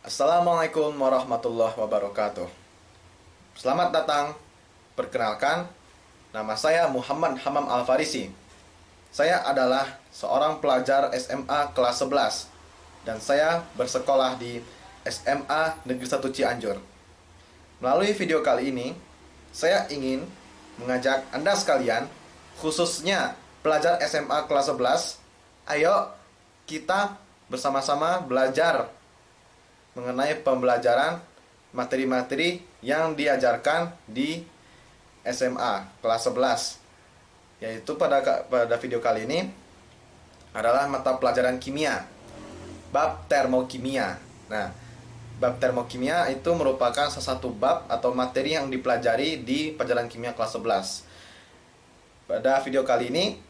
Assalamualaikum warahmatullahi wabarakatuh. Selamat datang. Perkenalkan, nama saya Muhammad Hamam Al-Farisi. Saya adalah seorang pelajar SMA kelas 11 dan saya bersekolah di SMA Negeri 1 Cianjur. Melalui video kali ini, saya ingin mengajak Anda sekalian, khususnya pelajar SMA kelas 11, ayo kita bersama-sama belajar mengenai pembelajaran materi-materi yang diajarkan di SMA kelas 11. Yaitu pada video kali ini adalah mata pelajaran kimia, bab termokimia. Nah, bab termokimia itu merupakan salah satu bab atau materi yang dipelajari di pelajaran kimia kelas 11. Pada video kali ini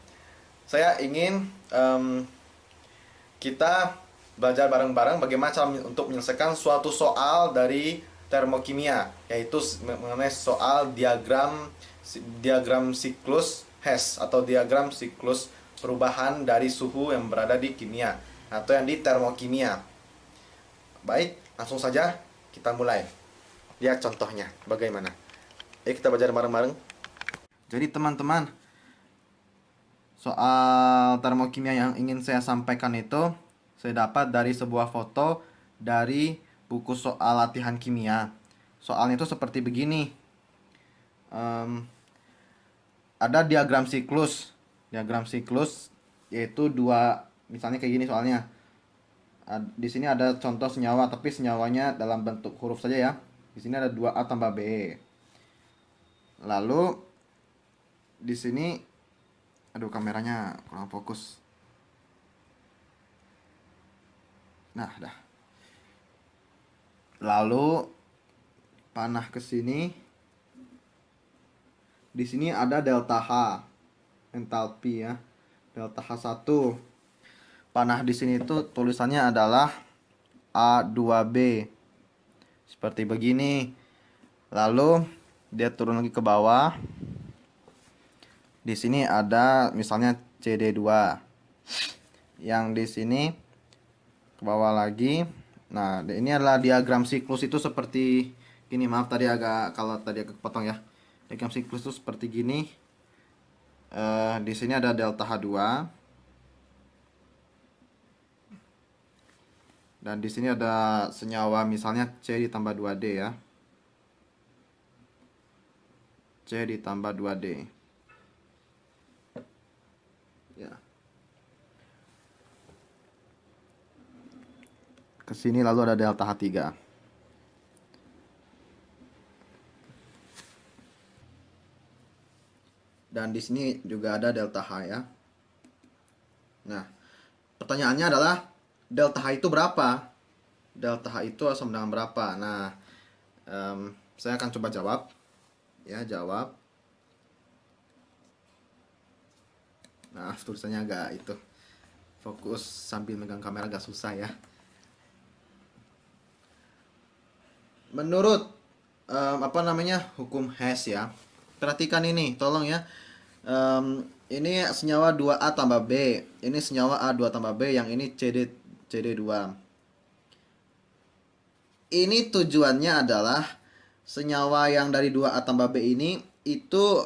saya ingin kita belajar bareng-bareng bagaimana cara untuk menyelesaikan suatu soal dari termokimia, yaitu mengenai soal diagram siklus Hess atau diagram siklus perubahan dari suhu yang berada di kimia atau yang di termokimia. Baik, langsung saja kita mulai. Lihat contohnya bagaimana. Ayo kita belajar bareng-bareng. Jadi teman-teman, soal termokimia yang ingin saya sampaikan itu saya dapat dari sebuah foto dari buku soal latihan kimia. Soalnya itu seperti begini. Ada diagram siklus. Diagram siklus yaitu dua, misalnya kayak gini soalnya. Di sini ada contoh senyawa, tapi senyawanya dalam bentuk huruf saja ya. Di sini ada 2A tambah B. Lalu di sini, aduh kameranya kurang fokus. Nah, dah. Lalu panah ke sini. Di sini ada delta H, entalpi ya. Delta H1. Panah di sini itu tulisannya adalah A2B. Seperti begini. Lalu dia turun lagi ke bawah. Di sini ada misalnya CD2. Yang di sini ke bawah lagi. Nah, ini adalah diagram siklus itu seperti gini. Maaf tadi kalau tadi agak kepotong ya. Diagram siklus itu seperti gini. Di sini ada delta H2. Dan di sini ada senyawa misalnya C ditambah 2D ya. C ditambah 2D. Ya. Ke sini lalu ada delta H3. Dan di sini juga ada delta H ya. Nah, pertanyaannya adalah delta H itu berapa? Delta H itu sama dengan berapa? Nah, saya akan coba jawab. Ya, jawab. Nah, tulisannya agak itu. Fokus sambil megang kamera agak susah ya. Menurut hukum Hess ya. Perhatikan ini, tolong ya. Ini senyawa 2A tambah B. Ini senyawa A2 tambah B, yang ini CD2. Ini tujuannya adalah senyawa yang dari 2A tambah B ini itu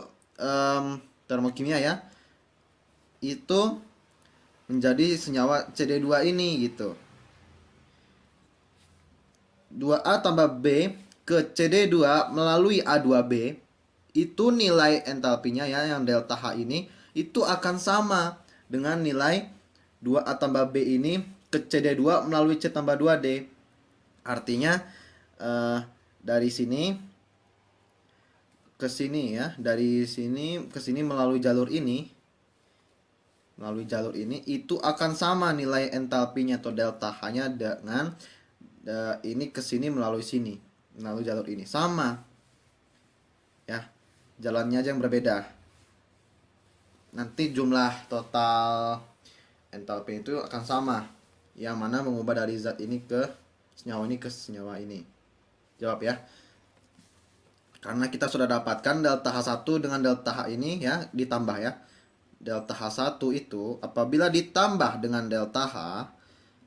termokimia ya. Itu menjadi senyawa CD2 ini gitu. 2A tambah B ke CD2 melalui A2B, itu nilai entalpinya ya, yang delta H ini itu akan sama dengan nilai 2A tambah B ini ke CD2 melalui C tambah 2D. Artinya dari sini ke sini ya, dari sini ke sini melalui jalur ini itu akan sama nilai entalpinya atau delta H-nya dengan ini ke sini melalui sini, melalui jalur ini sama ya, jalannya aja yang berbeda. Nanti jumlah total entalpi itu akan sama, yang mana mengubah dari zat ini ke senyawa ini ke senyawa ini. Jawab ya. Karena kita sudah dapatkan delta H1 dengan delta H ini ya, ditambah ya. Delta H1 itu apabila ditambah dengan delta H,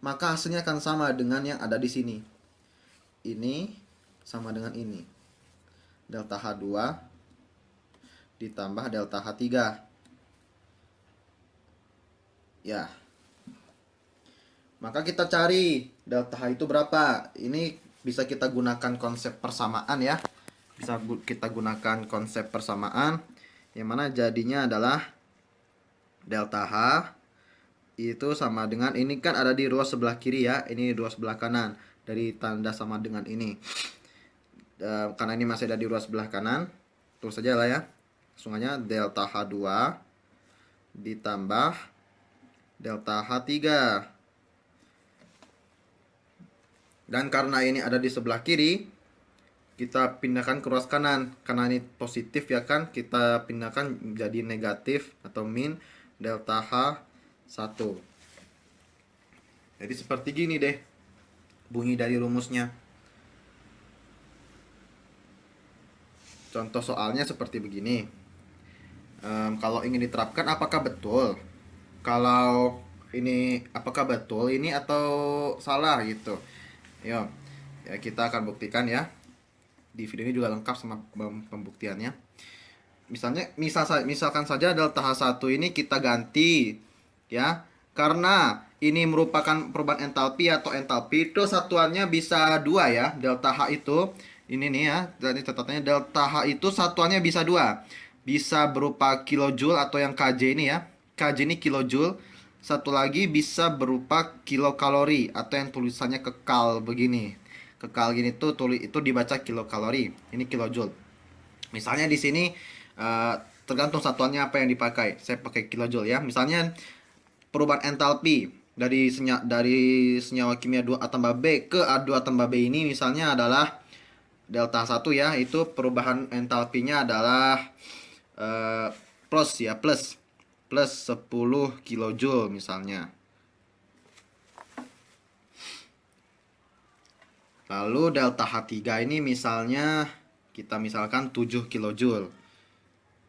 maka hasilnya akan sama dengan yang ada di sini. ini sama dengan ini. Delta H2 ditambah delta H3. Ya. Maka kita cari delta H itu berapa. Ini bisa kita gunakan konsep persamaan ya. Bisa kita gunakan konsep persamaan, yang mana jadinya adalah delta H itu sama dengan, ini kan ada di ruas sebelah kiri ya, ini ruas sebelah kanan. Dari tanda sama dengan ini, karena ini masih ada di ruas sebelah kanan, terus saja lah ya. Langsung aja delta H2 ditambah delta H3. Dan karena ini ada di sebelah kiri, kita pindahkan ke ruas kanan. Karena ini positif ya kan, kita pindahkan jadi negatif atau min delta H1. Jadi seperti gini deh bunyi dari rumusnya. Contoh soalnya seperti begini. Kalau ingin diterapkan, apakah betul? Kalau ini apakah betul ini atau salah gitu? Yuk, ya kita akan buktikan ya. Di video ini juga lengkap sama pembuktiannya. Misalkan saja delta H1 ini kita ganti ya. Karena ini merupakan perubahan entalpi atau entalpi itu satuannya bisa 2 ya. Delta H itu ini nih ya, jadi catatannya delta H itu satuannya bisa 2. Bisa berupa kilojoule atau yang kJ ini ya. kJ ini kilojoule. Satu lagi bisa berupa kilokalori atau yang tulisannya kekal begini. Kekal gini tuh itu dibaca kilokalori. Ini kilojoule. Misalnya di sini tergantung satuannya apa yang dipakai. Saya pakai kilojoule ya. Misalnya perubahan entalpi dari senyawa kimia 2A tambah B ke A2 tambah B ini misalnya adalah delta 1 ya. Itu perubahan entalpinya adalah plus 10 kilojoule misalnya. Lalu delta H3 ini misalnya kita misalkan 7 kilojoule.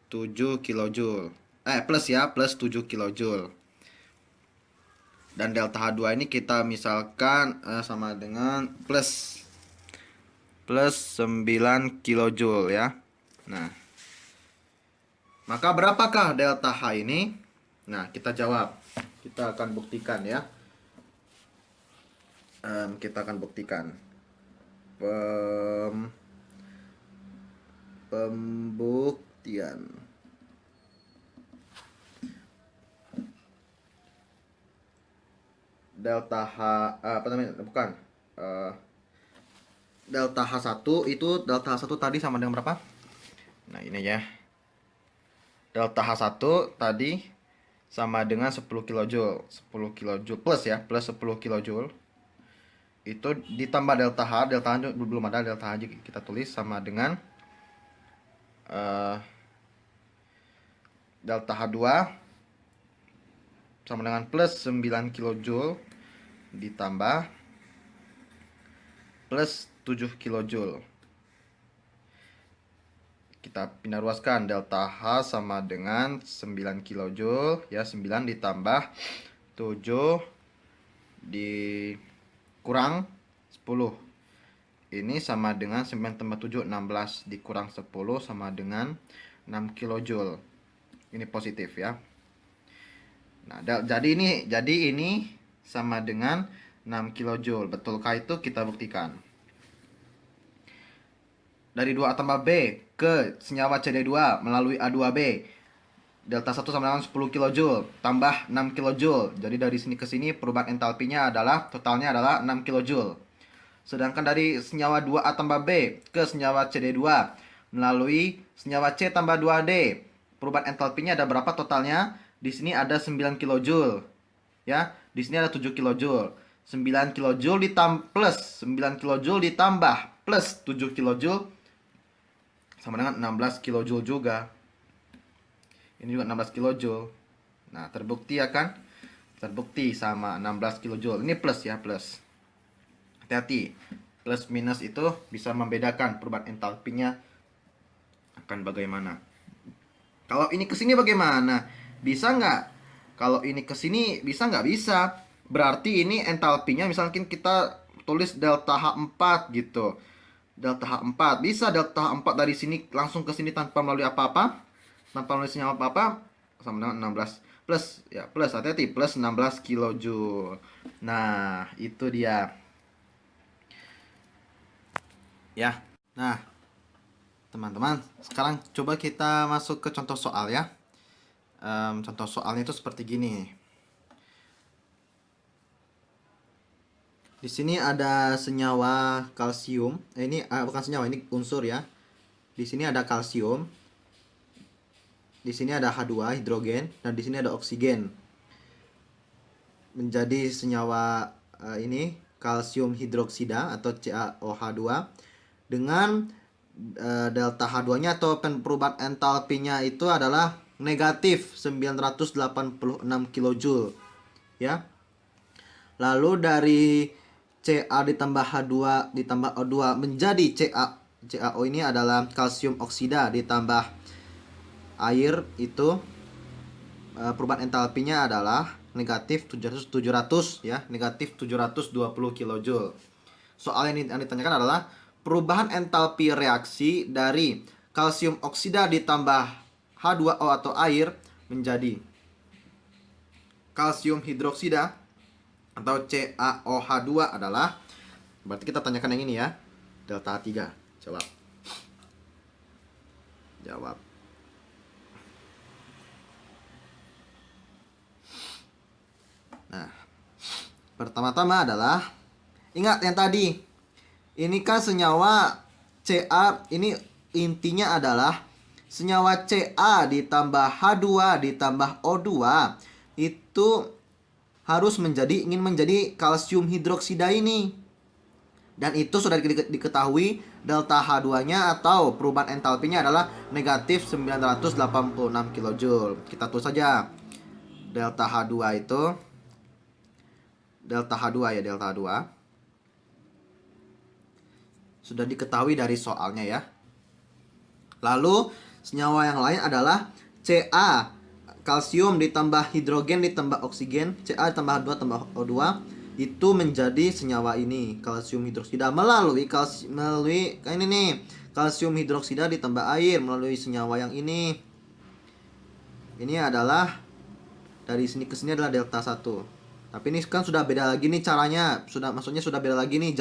7 kilojoule. Plus ya, plus 7 kilojoule. Dan delta H2 ini kita misalkan sama dengan plus 9 kilojoule ya. Nah, maka berapakah delta H ini? Nah, kita jawab. Kita akan buktikan ya. Kita akan buktikan. Pembuktian. Delta H delta H1 itu delta H1 tadi sama dengan berapa? Nah, ini ya. Delta H1 tadi sama dengan 10 kilojoule. 10 kilojoule plus ya, plus 10 kilojoule. Itu ditambah delta H belum ada, delta H kita tulis sama dengan delta H2 sama dengan plus 9 kilojoule ditambah plus 7 kilojoule. Kita pindah ruaskan, delta H sama dengan 9 kilojoule ya, 9 ditambah 7 dikurang 10. Ini sama dengan 9 tambah 7 16 dikurang 10 sama dengan 6 kilojoule. Ini positif ya. Nah, jadi ini sama dengan 6 kilojoule. Betulkah itu? Kita buktikan. Dari 2A tambah B ke senyawa CD2 melalui A2B, delta 1 sama dengan 10 kilojoule tambah 6 kilojoule. Jadi dari sini ke sini perubahan entalpinya adalah totalnya adalah 6 kilojoule. Sedangkan dari senyawa 2A tambah B ke senyawa CD2 melalui senyawa C tambah 2D, perubahan entalpinya ada berapa totalnya? Di sini ada 9 kilojoule. Ya, di sini ada 7 kilojoule. 9 kilojoule ditambah plus 9 kilojoule ditambah plus 7 kilojoule sama dengan 16 kilojoule juga. Ini juga 16 kilojoule. Nah, terbukti ya kan? Terbukti sama 16 kilojoule. Ini plus ya, plus. Hati-hati. Plus minus itu bisa membedakan perubahan entalpinya akan bagaimana. Kalau ini ke sini bagaimana? Bisa nggak? Kalau ini ke sini bisa nggak? Bisa. Berarti ini entalpinya misalkan kita tulis delta H4 gitu. Delta H4. Bisa delta H4 dari sini langsung ke sini tanpa melalui apa-apa. Tanpa melalui senyawa apa-apa. Sama dengan 16 plus ya, plus hati-hati, plus 16 kilojoule. Nah, itu dia. Ya. Nah, teman-teman, sekarang coba kita masuk ke contoh soal ya. Contoh soalnya itu seperti gini. Di sini ada senyawa kalsium. Ini bukan senyawa, ini unsur ya. Di sini ada kalsium. Di sini ada H2 hidrogen dan di sini ada oksigen. Menjadi senyawa ini kalsium hidroksida atau CaOH2 dengan delta H2-nya atau perubahan entalpinya itu adalah negatif 986 kilojoule ya. Lalu dari Ca ditambah H2 ditambah O2 menjadi CaO ini adalah kalsium oksida ditambah air, itu perubahan entalpinya adalah negatif 700 ya, negatif 720 kilojoule. Soal yang ditanyakan adalah perubahan entalpi reaksi dari kalsium oksida ditambah H2O atau air menjadi kalsium hidroksida atau CaOH2 adalah, berarti kita tanyakan yang ini ya, delta H3. Jawab. Nah, pertama-tama adalah ingat yang tadi. Ini kan senyawa Ca, ini intinya adalah senyawa Ca ditambah H2 ditambah O2 itu harus ingin menjadi kalsium hidroksida ini. Dan itu sudah diketahui delta H2-nya atau perubahan entalpinya adalah negatif 986 kilojoule. Kita tulis saja. Delta H2 itu delta H2 ya, delta H2 sudah diketahui dari soalnya ya. Lalu senyawa yang lain adalah Ca, kalsium ditambah hidrogen ditambah oksigen, Ca ditambah H2 tambah O2 itu menjadi senyawa ini kalsium hidroksida melalui ini nih, kalsium hidroksida ditambah air melalui senyawa yang ini. Ini adalah dari sini ke sini adalah delta 1. Tapi ini kan sudah beda lagi nih caranya, maksudnya sudah beda lagi nih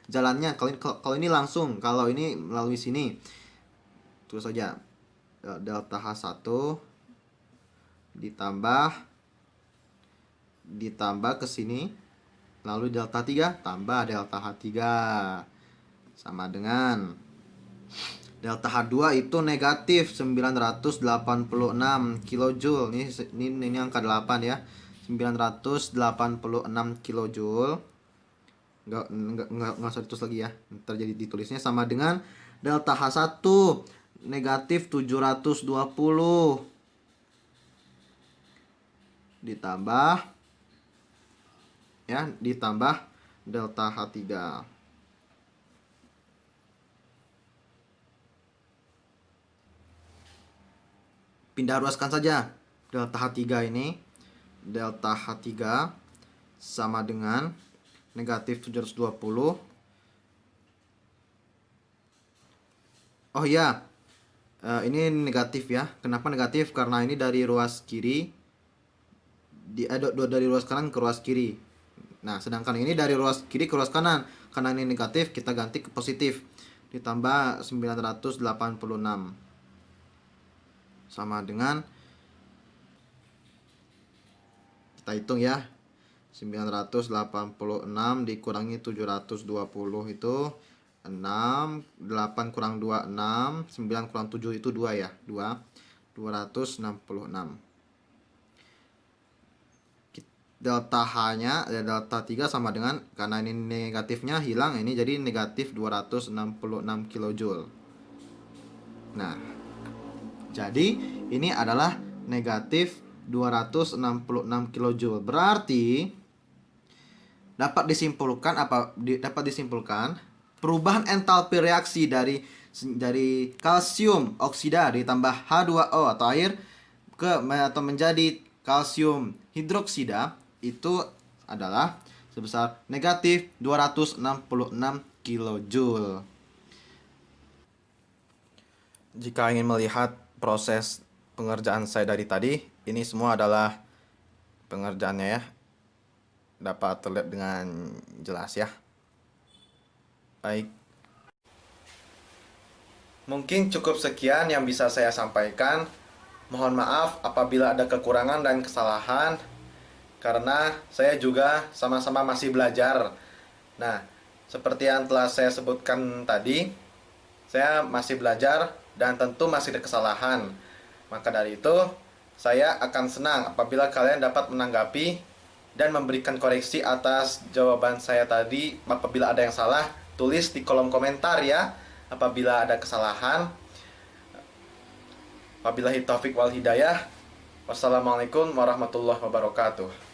jalannya. Kalau ini langsung, kalau ini melalui sini. Terus saja delta H1 ditambah ke sini, lalu delta 3 tambah delta H3 sama dengan delta H2 itu negatif 986 kilojoule. Ini angka 8 ya. 986 kilojoule. Enggak usah ditulis lagi ya. Terjadi ditulisnya sama dengan delta H1 negatif 720 ditambah delta H3. Pindah ruaskan saja delta H3 ini. Delta H3 sama dengan negatif 720. Oh ya, ini negatif ya. Kenapa negatif? Karena ini dari ruas kiri dari ruas kanan ke ruas kiri. Nah, sedangkan ini dari ruas kiri ke ruas kanan. Karena ini negatif, kita ganti ke positif. Ditambah 986 sama dengan, kita hitung ya, 986 dikurangi 720 itu 6, 8 kurang 2 6, 9 kurang 7 itu 2 ya, 266. Delta H-nya delta 3 sama dengan, karena ini negatifnya hilang, ini jadi negatif 266 kilojoule. Nah, jadi ini adalah negatif 266 kilojoule. Berarti dapat disimpulkan perubahan entalpi reaksi dari kalsium oksida ditambah H2O atau air atau menjadi kalsium hidroksida itu adalah sebesar negatif 266 kilojoule. Jika ingin melihat proses pengerjaan saya dari tadi, ini semua adalah pengerjaannya ya. Dapat terlihat dengan jelas ya. Baik. Mungkin cukup sekian yang bisa saya sampaikan. Mohon maaf apabila ada kekurangan dan kesalahan, karena saya juga sama-sama masih belajar. Nah, seperti yang telah saya sebutkan tadi, saya masih belajar dan tentu masih ada kesalahan. Maka dari itu, saya akan senang apabila kalian dapat menanggapi dan memberikan koreksi atas jawaban saya tadi. Apabila ada yang salah, tulis di kolom komentar ya. Apabila ada kesalahan, wabillahi taufik wal hidayah. Wassalamualaikum warahmatullahi wabarakatuh.